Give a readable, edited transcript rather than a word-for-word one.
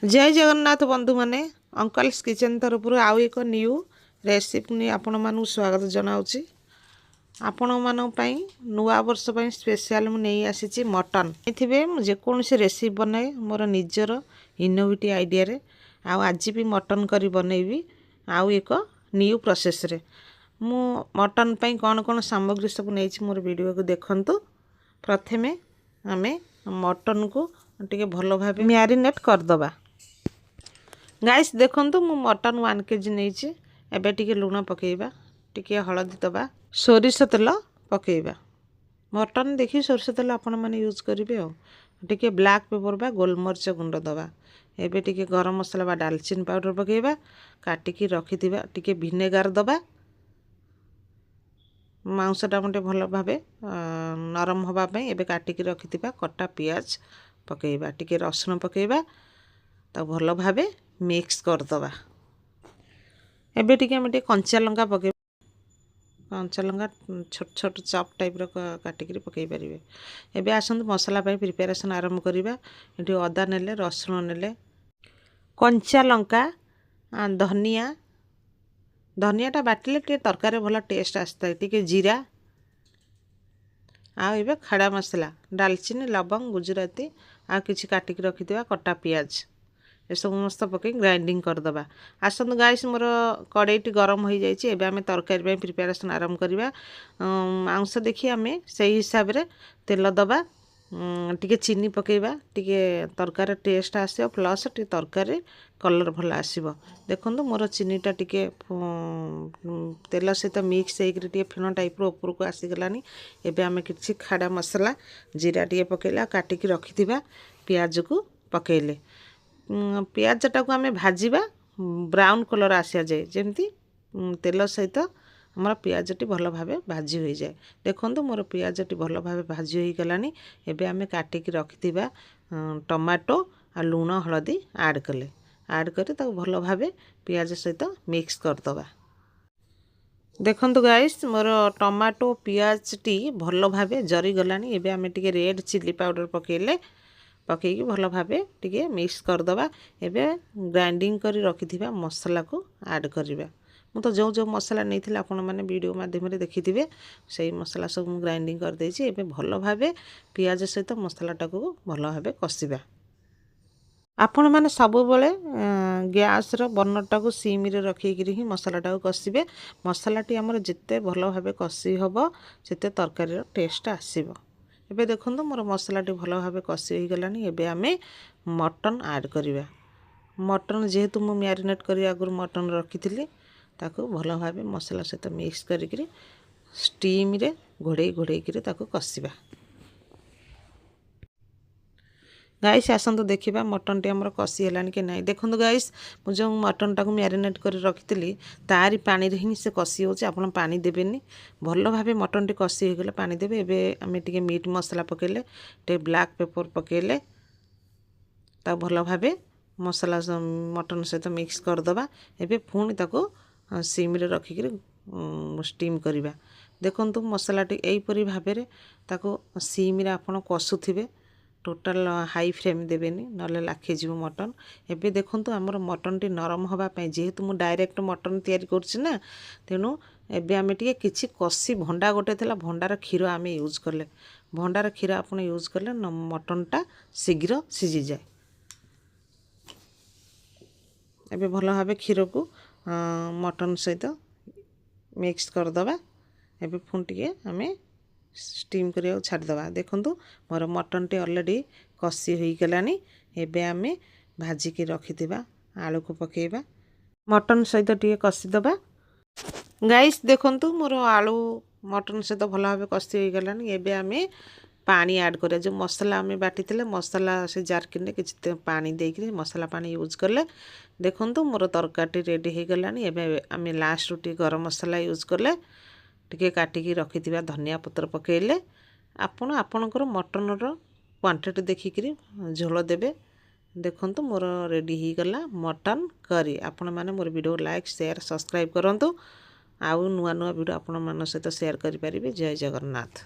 जय जगन्नाथ बंधु माने अंकल्स किचन तरफ आउ एक न्यू रेसिपी नहीं आपण मानू स्वागत जनाऊँगी। आपण मानी नुआ वर्ष स्पेशल मुझे आसी मटन ये जेकोसी रेसिपी बनाए मोर निजर इनोवेटिव आइडिया रे आज भी मटन करी बनैबी आउ एक न्यू प्रोसेस रे मु मटन पई कौन कौन सामग्री सब नहीं मोर वीडियो को देखंतु। प्रथमे आमे मटन को टिके भल भाव मैरिनेट करदबा। गाइस देखंतु मु मटन 1 केजी नहीं एबे टिके लुण पकेइबा टिके हलदी दबा सोरिष तेल पकेइबा। मटन देखी सोरिष तेल आपण माने यूज करिवे हो। टिके ब्लैक पेपर बा गोलमरिच गुंड दबा एबे टिके गरम मसला बा दालचीनी पाउडर पकेइबा काटिकी रखिथिबा टिके विनेगार दबा मांसटा मटे भल भावे नरम हवा पई एबे काटिकी रखिथिबा कटा पियाज पकेइबा टिके रसुण पकेइबा ता भल भावे मिक्स करदबा। एबे टिके हम कंचा लंका पके कंचा लंका छोट छोट चप टाइप रो काटिकी पकई पारिबे। एबे आसंतु मसला पई प्रिपरेशन आरंभ करिबा। एठी अदा नेले रसुण नेले कंचा लंका धनिया धनियाटा बाटिले टे तरकारी भल टेस्ट आस्ता टिके जीरा आ एबे खड़ा मसला दालचीनी लवंग गुजराती आ किछि काटिकी रखिथिबा कटा पियाज ये समस्त पकई ग्राइंडिंग करदबा। आसतु गाइस मोर कड़ाईटी गरम हो जाइए। एबे आमे तरकारी में प्रिपरेशन आरंभ करिबा। मांस देखी आमे सही हिसाब रे तेल दबा टिके चीनी पकेइबा टिके तरकारी टेस्ट आसे प्लस टिके तरकारी कलर भल आसीबो। देखंतु मोर चीनीटा टिके तेल सहित मिक्स होकर टिके फेण टाइप रो ऊपर को आसी गलानी। एबे आमे किछि खाड़ा मसला जीरा टिके पकेइला काटिकी रखिथिबा पियाज को पकेइले पियाजटा को आमे भाजीबा ब्राउन कलर आसिया जाए जमती तेल सहित हमर पियाजटी भल भावे भाजी हो जाए। देखंतु मोर पियाजटी भल भावे भाजी हो गलानी। एबे आमे काटिकी रखिथिबा टमाटो आ लूण हलदी ऐड करी ताको भल भावे पियाज सहित मिक्स करदबा। देखंतु गाइस मोर टमाटो पियाजटी भल भावे जरी गलानी। एबे आमे टिके रेड चिली पाउडर पकईकी भल भावे टिके मिक्स करदबा। एबे ग्राइंडिंग करी रखिथिबा मसला को ऐड करिबा। मु तो जो मसला नहीं थिला आपण माने वीडियो माध्यम रे देखिथिबे सही मसला सब मु ग्राइंडिंग कर देछि। एबे भल भावे पियाज सहित मसलाटा को भल भावे कसिबा। आपण माने सब बेले गैस रो बर्नरटा को सिम रे रखिकी ही मसलाटा को कसिबे। मसलाटी हमर जिते भल भावे कसी हबो सेते तरकारी रो टेस्ट आसीबो। एबे देखंतु मोर मसलाटी भल भावे कसी हो गलानी। एबे आमे मटन ऐड करिबा। मटन जेहेतु मु मैरिनेट करी आगुर मटन रखिथिली ताको भल भावे मसला सहित मिक्स करिकरी स्टीम रे घोड़े करी ताको कसिबा। गाइस आसंतु देखिबा मटन टी हमर कसी हेलानी कि नाही। देखंतु गाइस मु जो मटन टाको मैरिनेट करी रखिथिली तारी पानी रे ही से कसी होचे। आपण पानी देबेनी भल भावे मटन टी कसी हो गले पानी देबे। एबे आमे टिके मीट मसला पकेले टे ब्लैक पेपर पकेले ता भल भावे मसला मटन सहित मिक्स करदबा। एबे पुणी ताको सिम रे रखिकरी स्टीम करिबा। देखंतु मसलाटी एई परी भाबे रे ताको सिम रे आपण कसुथिबे टोटाल हाई फ्लेम देबेनी नले लाखि जीव मटन। एबे देखंतु हमर मटन टी नरम हवा पई जेहेतु मु डायरेक्ट मटन तयारी करछि ना तेनु एबे आमे टिके किछि कसी भंडा गोटे थला भंडार क्षीर आमे यूज करले भंडार क्षीर आपण यूज करले मटनटा शीघ्र सिझी जाए। एबे भल भावे क्षीर को मटन सहित मिक्स करदबा। एबे पुणी टिके आमे स्टीम करिया छाड़दबा। देखंतु मोर मटन टी ऑलरेडी कसी होई गलानी। एबे आमे भाजी के रखिथिबा आलू को पकेइबा मटन सहित टिके कसी दबा। गाइस देखंतु मोर आलू मटन सहित भल भावे कसी होई गलानी। एबे आमे पानी ऐड करिया जो मसला आमे बाटिथिले मसला से जारकिने किछि पानी देइकरी मसला पानी यूज करले। देखंतु मोर तरकारी रेडी हो गलानी। एबे आमे लास्ट टी गरम मसला यूज करले टिके काटिकी रखिथिबा धनिया पत्र पकेइले आपण आपणकर मटन रो क्वांटिटी देखिकरी झोल देबे। देखंतु मोर रेडी हो गला मटन करी। आपण माने मोर वीडियो लाइक शेयर सब्सक्राइब करंतु आउ नुआ नुआ वीडियो आपण मान सहित शेयर करि परिबे। जय जगन्नाथ।